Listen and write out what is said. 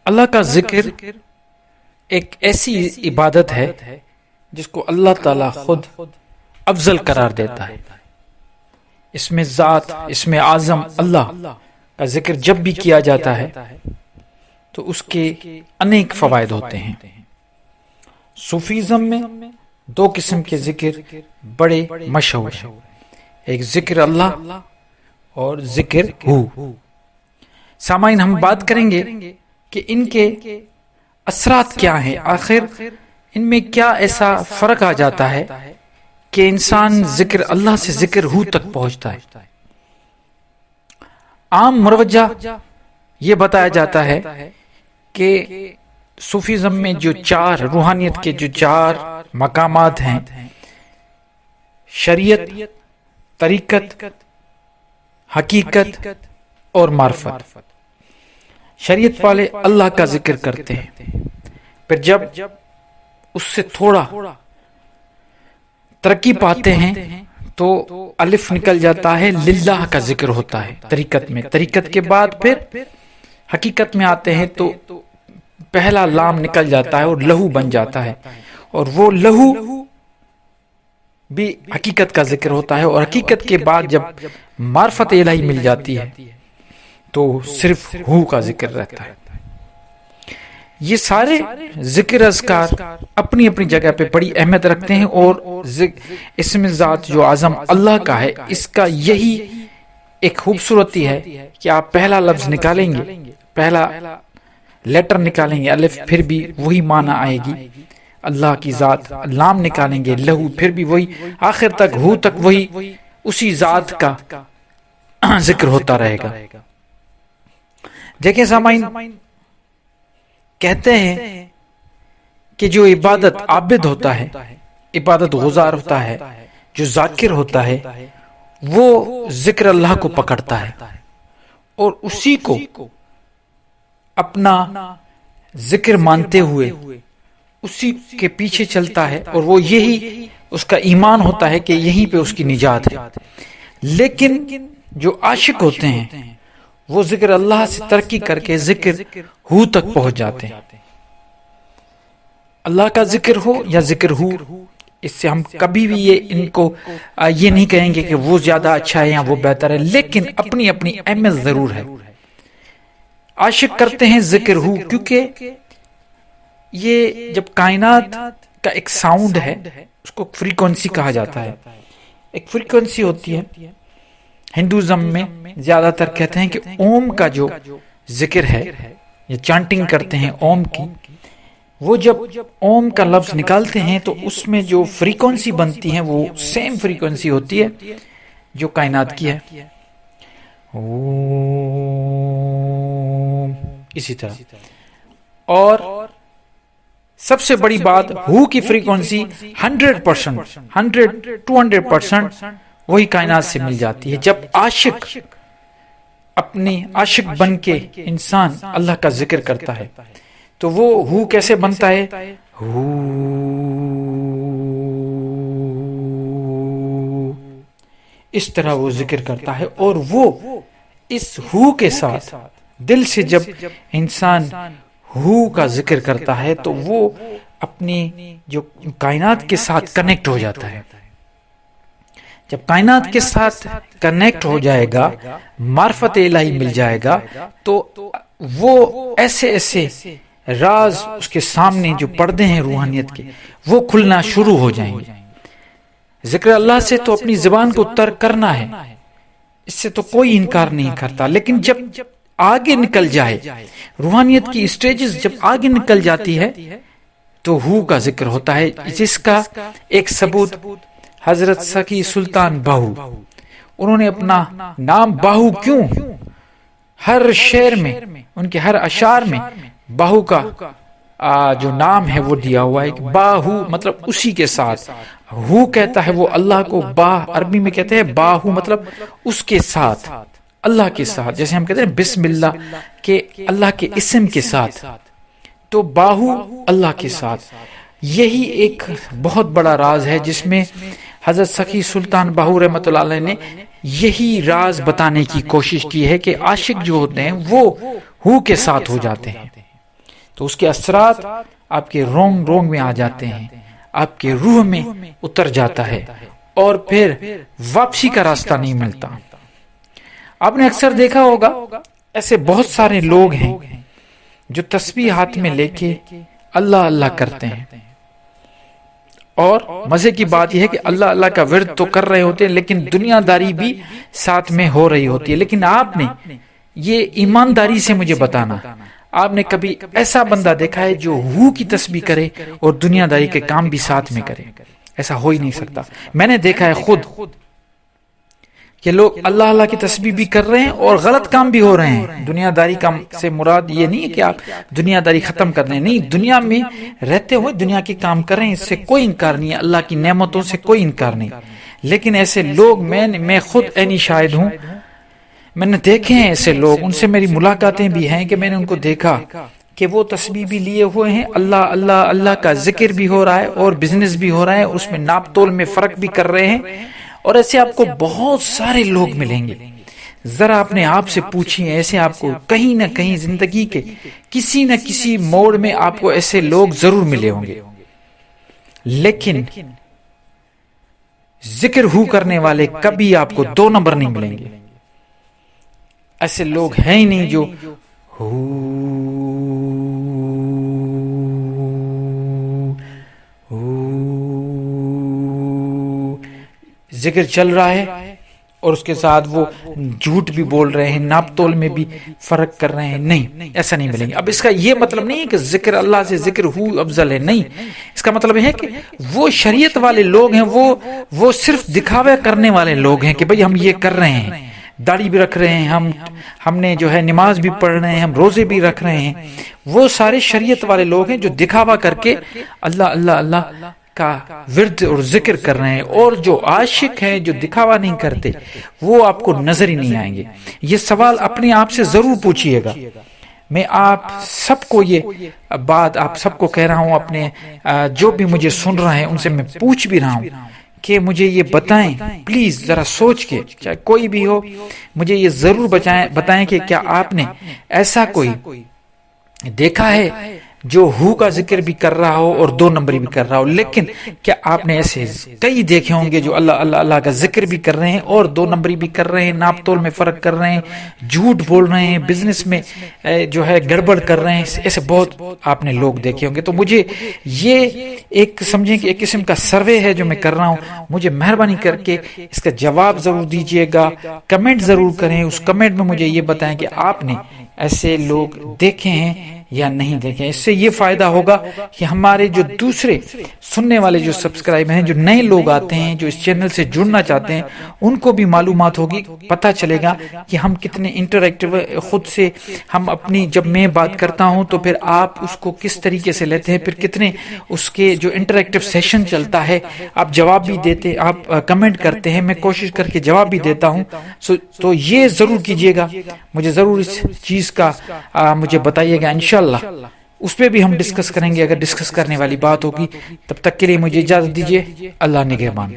اللہ کا ذکر ایک ایسی عبادت ہے جس کو اللہ تعالی خود افضل قرار دیتا ہے. اس میں ذات، اس میں اعظم اللہ کا ذکر جب بھی کیا جاتا ہے تو اس کے انیک فوائد ہوتے ہیں. صوفیزم میں دو قسم کے ذکر بڑے مشہور ہیں، ایک ذکر اللہ اور ذکر ہو. سامعین، ہم بات کریں گے کہ ان کے اثرات کیا ہیں، آخر ان میں کیا ایسا فرق آ جاتا ہے کہ انسان ذکر اللہ سے ذکر ہو تک پہنچتا ہے. عام مروجہ یہ بتایا جاتا ہے کہ صوفیزم میں جو چار روحانیت کے جو چار مقامات ہیں، شریعت، طریقت، حقیقت اور معرفت. شریعت والے اللہ کا ذکر کرتے ہیں، پھر جب اس سے تھوڑا ترقی پاتے ہیں تو الف نکل جاتا ہے، للہ کا ذکر ہوتا ہے طریقت میں. طریقت کے بعد پھر حقیقت میں آتے ہیں تو پہلا لام نکل جاتا ہے اور لہو بن جاتا ہے، اور وہ لہو بھی حقیقت کا ذکر ہوتا ہے. اور حقیقت کے بعد جب معرفت الہی مل جاتی ہے تو صرف ہو کا ذکر رہتا ہے. یہ سارے ذکر اذکار اپنی اپنی جگہ پہ بڑی اہمیت رکھتے ہیں، اور اسم ذات جو اعظم اللہ کا ہے، اس کا یہی ایک خوبصورتی ہے کہ آپ پہلا لفظ نکالیں گے، پہلا لیٹر نکالیں گے الف، پھر بھی وہی معنی آئے گی اللہ کی ذات. لام نکالیں گے لہو، پھر بھی وہی، آخر تک ہو تک وہی اسی ذات کا ذکر ہوتا رہے گا. دیکھیں سامعین، کہتے ہیں کہ جو عبادت عابد ہوتا ہے، عبادت گزار ہوتا ہے، جو ذاکر ہوتا ہے، وہ ذکر اللہ کو پکڑتا ہے اور اسی کو اپنا ذکر مانتے ہوئے اسی کے پیچھے چلتا ہے، اور وہ یہی اس کا ایمان ہوتا ہے کہ یہیں پہ اس کی نجات ہے. لیکن جو عاشق ہوتے ہیں وہ ذکر اللہ سے ترقی کر کے ذکر ہو تک پہنچ جاتے ہیں. اللہ کا ذکر ہو یا ذکر ہو، اس سے ہم کبھی بھی ان کو یہ نہیں کہیں گے کہ وہ زیادہ اچھا ہے یا وہ بہتر ہے، لیکن اپنی اپنی اہمیت ضرور ہے. عاشق کرتے ہیں ذکر ہو کیونکہ یہ جب کائنات کا ایک ساؤنڈ ہے، اس کو فریکوینسی کہا جاتا ہے. ایک فریکوینسی ہوتی ہے، ہندوازم میں زیادہ تر کہتے ہیں کہ اوم کا جو ذکر ہے یا چانٹنگ کرتے ہیں اوم کی، وہ جب اوم کا لفظ نکالتے ہیں تو اس میں جو فریکوینسی بنتی ہے وہ سیم فریکوینسی ہوتی ہے جو کائنات کی ہے. اسی طرح، اور سب سے بڑی بات، ہو کی فریکوینسی 100%، 200% وہی کائنات سے مل جاتی ہے. جب عاشق اپنی عاشق بن کے انسان اللہ کا ذکر کرتا ہے تو وہ ہو کیسے بنتا ہے؟ ہو، اس طرح وہ ذکر کرتا ہے، اور وہ اس ہو کے ساتھ دل سے جب انسان ہو کا ذکر کرتا ہے تو وہ اپنی جو کائنات کے ساتھ کنیکٹ ہو جاتا ہے. جب کائنات کے ساتھ کنیکٹ ہو جائے گا، معرفت الہی مل جائے گا، تو وہ ایسے ایسے راز اس کے سامنے جو پردے ہیں روحانیت کے، وہ کھلنا شروع ہو جائیں گے. ذکر اللہ سے تو اپنی زبان کو ترک کرنا ہے، اس سے تو کوئی انکار نہیں کرتا، لیکن جب آگے نکل جائے، روحانیت کی اسٹیجز جب آگے نکل جاتی ہے تو ہو کا ذکر ہوتا ہے. جس کا ایک ثبوت حضرت سخی سلطان باہو، انہوں نے اپنا نام باہو کیوں، ہر شعر میں، ان کے ہر اشعار میں باہو کا جو نام ہے وہ دیا ہوا ہے. باہو مطلب اسی کے ساتھ، ہو کہتا ہے وہ اللہ کو، با عربی میں کہتے ہیں باہو مطلب اس کے ساتھ، اللہ کے ساتھ. جیسے ہم کہتے ہیں بسم اللہ کہ اللہ کے اسم کے ساتھ، تو باہو اللہ کے ساتھ. یہی ایک بہت بڑا راز ہے جس میں حضرت سخی سلطان باہو رحمۃ اللہ علیہ نے یہی راز بتانے کی کوشش کی ہے کہ عاشق جو ہوتے ہیں وہ ہو کے ساتھ ہو جاتے ہیں. تو اس کے اثرات آپ کے رونگ رونگ میں آ جاتے ہیں، آپ کے روح میں اتر جاتا ہے اور پھر واپسی کا راستہ نہیں ملتا۔ آپ نے اکثر دیکھا ہوگا ایسے بہت سارے لوگ ہیں جو تسبیح ہاتھ میں لے کے اللہ اللہ کرتے ہیں، اور مزے کی بات یہ ہے کہ اللہ اللہ کا ورد تو کر رہے ہوتے ہیں لیکن دنیا داری بھی ساتھ میں ہو رہی ہوتی ہے۔ لیکن آپ نے یہ ایمانداری سے مجھے بتانا، آپ نے کبھی ایسا بندہ دیکھا ہے جو ہو کی تسبیح کرے اور دنیا داری کے کام بھی ساتھ میں کرے؟ ایسا ہو ہی نہیں سکتا۔ میں نے دیکھا ہے خود کہ لوگ اللہ اللہ کی تسبیح بھی کر رہے ہیں اور غلط کام بھی ہو رہے ہیں۔ دنیا داری کا سے مراد یہ نہیں ہے کہ آپ دنیا داری ختم کر رہے ہیں، نہیں، دنیا میں رہتے ہوئے دنیا کے کام کر رہے ہیں، اس سے کوئی انکار نہیں ہے، اللہ کی نعمتوں سے کوئی انکار نہیں۔ لیکن ایسے لوگ میں خود عینی شاہد ہوں، میں نے دیکھے ہیں ایسے لوگ، ان سے میری ملاقاتیں بھی ہیں کہ میں نے ان کو دیکھا کہ وہ تسبیح بھی لیے ہوئے ہیں، اللہ اللہ اللہ کا ذکر بھی ہو رہا ہے اور بزنس بھی ہو رہا ہے، اس میں ناپ تول میں فرق بھی کر رہے ہیں، اور ایسے آپ کو بہت سارے لوگ ملیں گے۔ ذرا اپنے آپ سے پوچھیں، ایسے آپ کو کہیں نہ کہیں زندگی کے کسی نہ کسی موڑ میں آپ کو ایسے لوگ ضرور ملے ہوں گے، لیکن ذکر ہو کرنے والے کبھی آپ کو 2 نمبر نہیں ملیں گے۔ ایسے لوگ ہیں ہی نہیں جو ذکر چل رہا ہے اور اس کے ساتھ وہ جھوٹ بھی بول رہے ہیں، ناپ تول میں بھی فرق کر رہے ہیں، نہیں، ایسا نہیں ملیں گے۔ اب اس کا یہ مطلب نہیں ہے کہ ذکر اللہ سے ذکر ہو افضل ہے، نہیں، اس کا مطلب ہے کہ وہ شریعت والے لوگ ہیں، وہ صرف دکھاوے کرنے والے لوگ ہیں کہ بھئی ہم یہ کر رہے ہیں، داڑھی بھی رکھ رہے ہیں، ہم نے جو ہے نماز بھی پڑھ رہے ہیں، ہم روزے بھی رکھ رہے ہیں، وہ سارے شریعت والے لوگ ہیں جو دکھاوا کر کے اللہ اللہ اللہ کا ورد اور ذکر کر رہے ہیں، اور جو عاشق ہیں جو دکھاوا نہیں کرتے وہ آپ کو نظر ہی نہیں آئیں گے۔ یہ سوال اپنے آپ سے ضرور پوچھئے گا۔ میں آپ سب کو یہ بات آپ سب کو کہہ رہا ہوں، اپنے جو بھی مجھے سن رہے ہیں ان سے میں پوچھ بھی رہا ہوں کہ مجھے یہ بتائیں، پلیز ذرا سوچ کے، چاہے کوئی بھی ہو، مجھے یہ ضرور بتائیں کہ کیا آپ نے ایسا کوئی دیکھا ہے جو ہو کا ذکر بھی کر رہا ہو اور 2 نمبری بھی کر رہا ہو، لیکن کیا آپ نے ایسے کئی دیکھے ہوں گے جو اللہ اللہ اللہ کا ذکر بھی کر رہے ہیں اور 2 نمبری بھی کر رہے ہیں، ناپ تول میں فرق کر رہے ہیں، جھوٹ بول رہے ہیں، بزنس میں جو ہے گڑبڑ کر رہے ہیں، ایسے بہت آپ نے لوگ دیکھے ہوں گے۔ تو مجھے یہ ایک سمجھیں کہ ایک قسم کا سروے ہے جو میں کر رہا ہوں، مجھے مہربانی کر کے اس کا جواب ضرور دیجئے گا، کمنٹ ضرور کریں، اس کمنٹ میں مجھے یہ بتائیں کہ آپ نے ایسے لوگ دیکھے ہیں یا نہیں دیکھیں۔ اس سے یہ فائدہ ہوگا کہ ہمارے جو دوسرے سننے والے جو سبسکرائب ہیں، جو نئے لوگ آتے ہیں، جو اس چینل سے جڑنا چاہتے ہیں، ان کو بھی معلومات ہوگی، پتہ چلے گا کہ ہم کتنے انٹریکٹیو خود سے، ہم اپنی جب میں بات کرتا ہوں تو پھر آپ اس کو کس طریقے سے لیتے ہیں، پھر کتنے اس کے جو انٹریکٹیو سیشن چلتا ہے، آپ جواب بھی دیتے، آپ کمنٹ کرتے ہیں، میں کوشش کر کے جواب بھی دیتا ہوں۔ تو یہ ضرور کیجئے گا، مجھے ضرور اس چیز کا مجھے بتائیے گا، انشاءاللہ اس پہ بھی ہم ڈسکس کریں گے اگر ڈسکس کرنے والی بات ہوگی۔ تب تک کے لیے مجھے اجازت دیجیے، اللہ نگہبان۔